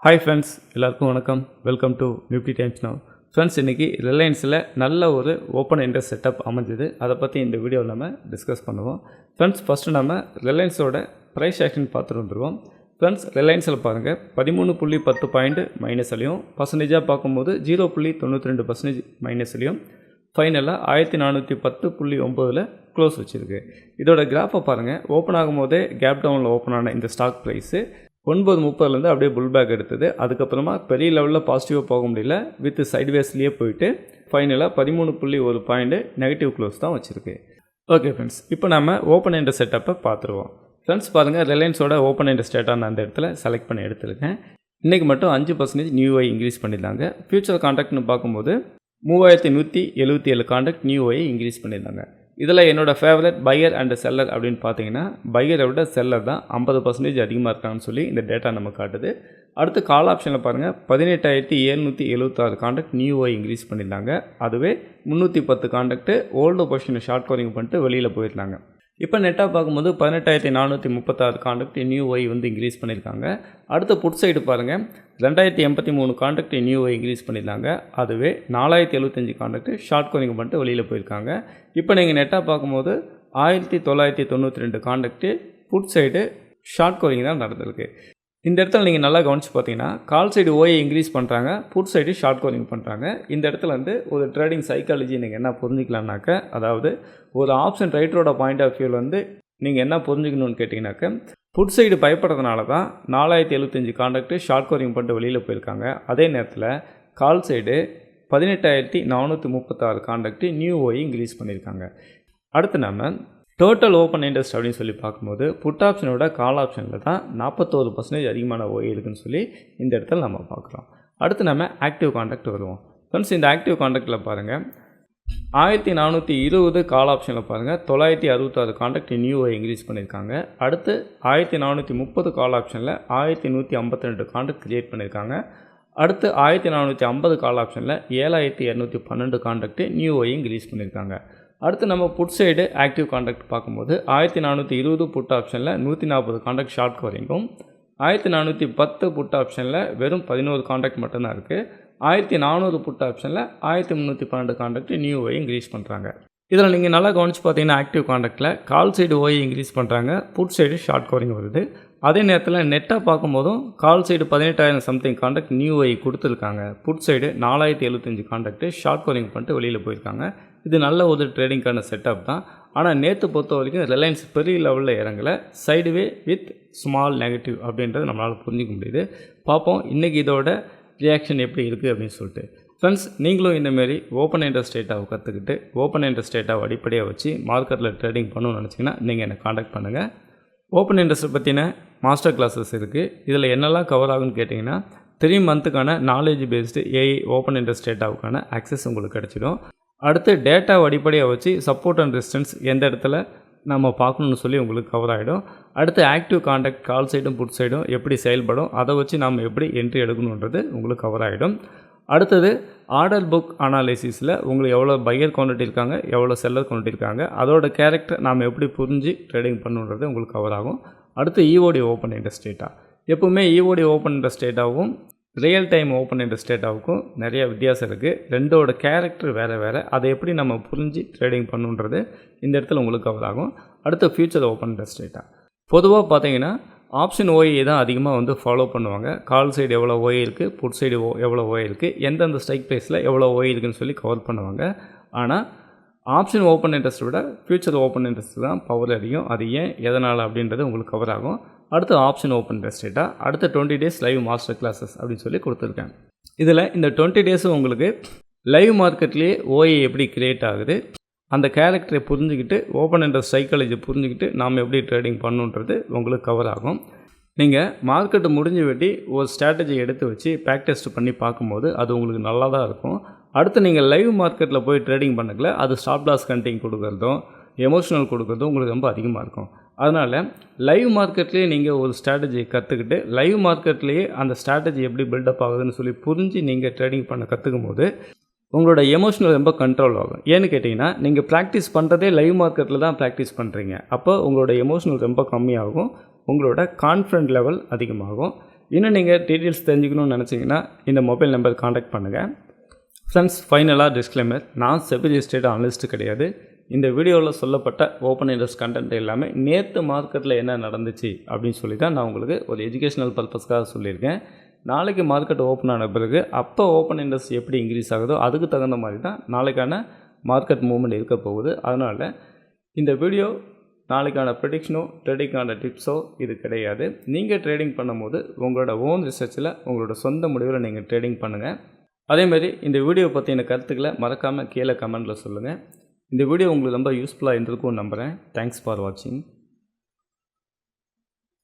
Hi friends, எல்லாருக்கும் வணக்கம். Welcome to Nifty times now. Friends, இன்றைக்கி ரிலையன்ஸில் நல்ல ஒரு ஓப்பன் இன்ட்ரெஸ்ட் செட்டப் அமைஞ்சது. அதை பற்றி இந்த வீடியோவில் நம்ம டிஸ்கஸ் பண்ணுவோம். ஃப்ரெண்ட்ஸ், ஃபஸ்ட்டு நம்ம ரிலையன்ஸோட ப்ரைஸ் ஆக்ஷன் பார்த்துட்டு வந்துடுவோம். ஃப்ரெண்ட்ஸ், ரிலையன்ஸில் பாருங்கள் 13.10 பாயிண்ட் மைனஸ்லையும், பர்சன்டேஜாக பார்க்கும்போது 0.92% மைனஸ்லையும், ஃபைனலாக 1410.9 க்ளோஸ் வச்சுருக்கு. இதோட கிராஃபை பாருங்கள். ஓப்பன் ஆகும்போதே கேப் டவுனில் ஓப்பன் ஆன இந்த ஸ்டாக் ப்ரைஸு 9.30 அப்படியே புல் பேக் எடுத்தது. அதுக்கப்புறமா பெரிய லெவலில் பாசிட்டிவாக போக முடியல, வித் சைட்வேஸ்லேயே போயிட்டு ஃபைனலாக 13.1 பாயிண்ட் நெகட்டிவ் க்ளோஸ் தான் வச்சுருக்கு. ஓகே ஃப்ரெண்ட்ஸ், இப்போ நம்ம ஓப்பன் இன்ட்ரெஸ்ட் செட்டப்பை பார்த்துருவோம். ஃப்ரெண்ட்ஸ் பாருங்கள், ரிலையன்ஸோட ஓப்பன் இன்ட்ரெஸ்ட் டேட்டா நான் அந்த இடத்துல செலக்ட் பண்ணி எடுத்துருக்கேன். இன்றைக்கி மட்டும் 5% நியூ ஐ இன்க்ரீஸ் பண்ணியிருந்தாங்க. ஃபியூச்சர் கான்ட்ராக்ட்னு பார்க்கும்போது 3177 கான்ட்ராக்ட் நியூ ஐ இன்க்ரீஸ் பண்ணியிருந்தாங்க. இதில் என்னோடய ஃபேவரட் பையர் அண்ட் செல்லர் அப்படின்னு பார்த்தீங்கன்னா, பையரை விட செல்லர் தான் 50% அதிகமாக இருக்காங்கன்னு சொல்லி இந்த டேட்டா நம்ம காட்டுது. அடுத்து கால் ஆப்ஷனில் பாருங்கள், 18,776 கான்ட்ராக்ட் நியூ ஐ இன்க்ரீஸ் பண்ணியிருந்தாங்க. அதுவே 310 கான்ட்ராக்ட் ஓல்டு பொசிஷனை ஷார்ட் கவரிங் பண்ணிட்டு வெளியில் போயிருந்தாங்க. இப்போ நெட்டாக பார்க்கும்போது 18,436 கான்ட்ராக்ட் நியூ ஐ வந்து இன்க்ரீஸ் பண்ணியிருக்காங்க. அடுத்த புட் சைடு பாருங்கள், 2083 கான்ட்ராக்ட் நியூ ஐ இன்க்ரீஸ் பண்ணியிருந்தாங்க. அதுவே 4075 கான்ட்ராக்ட் ஷார்ட் கவரிங் பண்ணிட்டு வெளியில் போயிருக்காங்க. இப்போ நீங்கள் நெட்டாக பார்க்கும்போது 1992 contract put side short covering தான் நடந்திருக்கு. இந்த இடத்துல நீங்கள் நல்லா கவனித்து பார்த்தீங்கன்னா, கால் சைடு ஓஐ இன்க்ரீஸ் பண்ணுறாங்க, புட் சைடு ஷார்ட் கவரிங் பண்ணுறாங்க. இந்த இடத்துல வந்து ஒரு ட்ரேடிங் சைக்காலஜி நீங்கள் என்ன புரிஞ்சிக்கலாம்னாக்க, அதாவது ஒரு ஆப்ஷன் ரைட்டரோட பாயிண்ட் ஆஃப் வியூவில் வந்து நீங்கள் என்ன புரிஞ்சுக்கணும்னு கேட்டிங்கனாக்க, புட் சைடு பயப்படுறதுனால தான் 4075 கான்ட்ராக்ட் ஷார்ட் கவரிங் பண்ணிட்டு வெளியில் போயிருக்காங்க. அதே நேரத்தில் call side 18,436 contract new ஓஐ increase பண்ணியிருக்காங்க. அடுத்து நம்ம டோட்டல் ஓப்பன் இன்ட்ரெஸ்ட் அப்படின்னு சொல்லி பார்க்கும்போது, புட் ஆப்ஷனோட கால் ஆப்ஷனில் தான் 41% அதிகமான ஓஐ இருக்குன்னு சொல்லி இந்த இடத்துல நம்ம பார்க்குறோம். அடுத்து நம்ம ஆக்டிவ் கான்ட்ராக்ட் வருவோம். ஃப்ரெண்ட்ஸ், இந்த ஆக்டிவ் கான்ட்ராக்டில் பாருங்கள், 1420 கால் ஆப்ஷனில் பாருங்கள் 966 கான்ட்ராக்ட் நியூ ஐ இன்க்ரீஸ் பண்ணியிருக்காங்க. அடுத்து 1430 கால் ஆப்ஷனில் 1152 கான்ட்ராக்ட் கிரியேட் பண்ணியிருக்காங்க. அடுத்து 1450 கால் ஆப்ஷனில் 7212 கான்ட்ராக்ட் நியூ ஐ இன்க்ரீஸ் பண்ணியிருக்காங்க. அடுத்து நம்ம புட் சைடு ஆக்டிவ் கான்ட்ராக்ட் பார்க்கும்போது 1420 புட் ஆப்ஷனில் 140 கான்ட்ராக்ட் ஷார்ட் கவரிங்கும், 1410 புட் ஆப்ஷனில் வெறும் 11 கான்ட்ராக்ட் மட்டும்தான் இருக்குது. 1400 புட் ஆப்ஷனில் 1312 கான்ட்ராக்ட் நியூ ஓஐ இன்க்ரீஸ் பண்ணுறாங்க. இதில் நீங்கள் நல்லா கவனித்து பார்த்தீங்கன்னா, ஆக்டிவ் கான்ட்ராக்டில் கால் சைடு ஓஐ இன்க்ரீஸ் பண்ணுறாங்க, புட் சைடு ஷார்ட் கவரிங் வருது. அதே நேரத்தில் நெட்டாக பார்க்கும்போதும் call side 18,000 something contract new I கொடுத்துருக்காங்க. Put side 4075 contract short covering பண்ணிட்டு வெளியில் போயிருக்காங்க. இது நல்ல ஒரு ட்ரேடிங்கான செட்டப் தான். ஆனால் நேற்று பொறுத்த வரைக்கும் ரிலையன்ஸ் பெரிய லெவலில் இறங்கலை, சைடுவே வித் ஸ்மால் நெகட்டிவ் அப்படின்றது நம்மளால் புரிஞ்சிக்க முடியுது. பார்ப்போம் இன்றைக்கி இதோட ரியாக்ஷன் எப்படி இருக்குது அப்படின்னு சொல்லிட்டு. ஃப்ரெண்ட்ஸ், நீங்களும் இந்தமாரி ஓப்பன் இன்ட்ரெஸ்ட் டேட்டாவை கற்றுக்கிட்டு ஓப்பன் இன்ட்ரெஸ்ட் டேட்டாவை அடிப்படையாக வச்சு மார்க்கெட்டில் ட்ரேடிங் பண்ணணும்னு நினச்சிங்கன்னா நீங்கள் என்னை காண்டாக்ட் பண்ணுங்கள். ஓப்பன் இன்ட்ரெஸ்ட்டை பற்றின மாஸ்டர் கிளாஸஸ் இருக்குது. இதில் என்னெல்லாம் கவர் ஆகுன்னு கேட்டிங்கன்னா, 3 மந்த்துக்கான knowledge based AI open interest டேட்டாவுக்கான ஆக்சஸ் உங்களுக்கு கிடச்சிடும். அடுத்து டேட்டாவை அடிப்படையாக வச்சு சப்போர்ட் அண்ட் ரெசிஸ்டன்ஸ் எந்த இடத்துல நம்ம பார்க்கணுன்னு சொல்லி உங்களுக்கு கவர் ஆகிடும். அடுத்து ஆக்டிவ் கான்ட்ராக்ட் கால் சைடும் புட் சைடும் எப்படி செயல்படும், அதை வச்சு நம்ம எப்படி என்ட்ரி எடுக்கணுன்றது உங்களுக்கு கவர் ஆகிடும். அடுத்தது ஆர்டர் புக் அனாலிசிஸில் உங்களுக்கு எவ்வளோ பையர் குவான்டிட்டி இருக்காங்க, எவ்வளோ செல்லர் குவான்டிட்டி இருக்காங்க, அதோட கேரக்டர் நாம் எப்படி புரிஞ்சு ட்ரேடிங் பண்ணுன்றது உங்களுக்கு கவர் ஆகும். அடுத்து இஓடி ஓப்பன் இன்ட்ரெஸ்ட் டேட்டா. எப்போவுமே இஓடி ஓப்பன் இன்ட்ரெஸ்ட் டேட்டாவும் ரியல் டைம் ஓப்பன் இன்ட்ரெஸ்ட் டேட்டாவுக்கும் நிறைய வித்தியாசம் இருக்குது. ரெண்டோட கேரக்டர் வேறு வேறு. அதை எப்படி நம்ம புரிஞ்சு ட்ரேடிங் பண்ணுன்றது இந்த இடத்துல உங்களுக்கு கவர் ஆகும். அடுத்து ஃபியூச்சர் ஓப்பன் இன்ட்ரெஸ்ட் டேட்டா. பொதுவாக பார்த்தீங்கன்னா ஆப்ஷன் ஓஐ தான் அதிகமாக வந்து ஃபாலோ பண்ணுவாங்க. கால் சைடு எவ்வளோ ஓஐ இருக்குது, புட் சைடு எவ்வளோ ஓஐ இருக்குது, எந்தெந்த ஸ்ட்ரைக் ப்ரைஸில் எவ்வளோ ஓஐ இருக்குதுன்னு சொல்லி கவர் பண்ணுவாங்க. ஆனால் ஆப்ஷன் ஓப்பன் இன்ட்ரெஸ்ட்டை விட ஃபியூச்சர் ஓப்பன் இன்ட்ரெஸ்ட் தான் பவர் அதிகம். அது ஏன், எதனால் அப்படின்றது உங்களுக்கு கவர் ஆகும். அடுத்து ஆப்ஷன் ஓப்பன் இன்ட்ரெஸ்ட் டேட்டா. அடுத்து 20 days லைவ் மாஸ்டர் கிளாஸஸ் அப்படின்னு சொல்லி கொடுத்துருக்கேன். இதில் இந்த 20 days உங்களுக்கு லைவ் மார்க்கெட்லேயே ஓஐ எப்படி கிரியேட் ஆகுது, அந்த கேரக்டரை புரிஞ்சுக்கிட்டு ஓப்பன் இன்ட்ரெஸ்ட் சைக்காலஜி புரிஞ்சுக்கிட்டு நாம் எப்படி ட்ரேடிங் பண்ணுன்றது உங்களுக்கு கவர் ஆகும். நீங்கள் மார்க்கெட்டு முடிஞ்சு வெட்டி ஒரு ஸ்ட்ராட்டஜி எடுத்து வச்சு பேக் டெஸ்ட் பண்ணி பார்க்கும்போது அது உங்களுக்கு நல்லா தான் இருக்கும். அடுத்து நீங்கள் லைவ் மார்க்கெட்டில் போய் ட்ரேடிங் பண்ணக்கல, அது ஸ்டாப் லாஸ் கண்டிங் கொடுக்குறதும் எமோஷனல் கொடுக்குறதும் உங்களுக்கு ரொம்ப அதிகமாக இருக்கும். அதனால் லைவ் மார்க்கெட்லேயே நீங்கள் ஒரு ஸ்ட்ராட்டஜியை கற்றுக்கிட்டு லைவ் மார்க்கெட்லேயே அந்த ஸ்ட்ராட்டஜி எப்படி பில்டப் ஆகுதுன்னு சொல்லி புரிஞ்சு நீங்கள் ட்ரேடிங் பண்ண கற்றுக்கும் போது உங்களோட எமோஷனல் ரொம்ப கண்ட்ரோல் ஆகும். ஏன்னு கேட்டிங்கன்னா, நீங்கள் ப்ராக்டிஸ் பண்ணுறதே லைவ் மார்க்கெட்டில் தான் ப்ராக்டிஸ் பண்ணுறீங்க. அப்போ உங்களோட எமோஷனல் ரொம்ப கம்மியாகும், உங்களோட கான்ஃபிடென்ட் லெவல் அதிகமாகும். இன்னும் நீங்கள் டீட்டெயில்ஸ் தெரிஞ்சுக்கணும்னு நினச்சிங்கன்னா இந்த மொபைல் நம்பர் காண்டாக்ட் பண்ணுங்கள். ஃப்ரெண்ட்ஸ், ஃபைனலாக டிஸ்க்ளைமர், நான் செபி ரெஜிஸ்டர்ட் அனலிஸ்ட் கிடையாது. இந்த வீடியோவில் சொல்லப்பட்ட ஓப்பன் இன்ட்ரெஸ்ட் கண்டென்ட் எல்லாமே நேற்று மார்க்கெட்டில் என்ன நடந்துச்சு அப்படின்னு சொல்லி தான் நான் உங்களுக்கு ஒரு எஜுகேஷனல் பர்பஸ்க்காக சொல்லியிருக்கேன். நாளைக்கு மார்க்கெட் ஓப்பன் ஆன பிறகு அப்போ ஓப்பன் இன்ட்ரெஸ்ட் எப்படி இன்க்ரீஸ் ஆகுதோ அதுக்கு தகுந்த மாதிரி தான் நாளைக்கான மார்க்கெட் மூவ்மெண்ட் இருக்க போகுது. அதனால் இந்த வீடியோ நாளைக்கான ப்ரெடிக்ஷனோ ட்ரேடிங்கான டிப்ஸோ இது கிடையாது. நீங்கள் ட்ரேடிங் பண்ணும்போது உங்களோட ஓன் ரிசர்ச்சில் உங்களோட சொந்த முடிவில் நீங்கள் ட்ரேடிங் பண்ணுங்கள். அதேமாதிரி இந்த வீடியோ பற்றின கருத்துக்களை மறக்காமல் கீழே கமெண்ட்டில் சொல்லுங்கள். இந்த வீடியோ உங்களுக்கு ரொம்ப யூஸ்ஃபுல்லாக இருந்திருக்கும்னு நம்புகிறேன். தேங்க்ஸ் ஃபார் வாட்சிங்.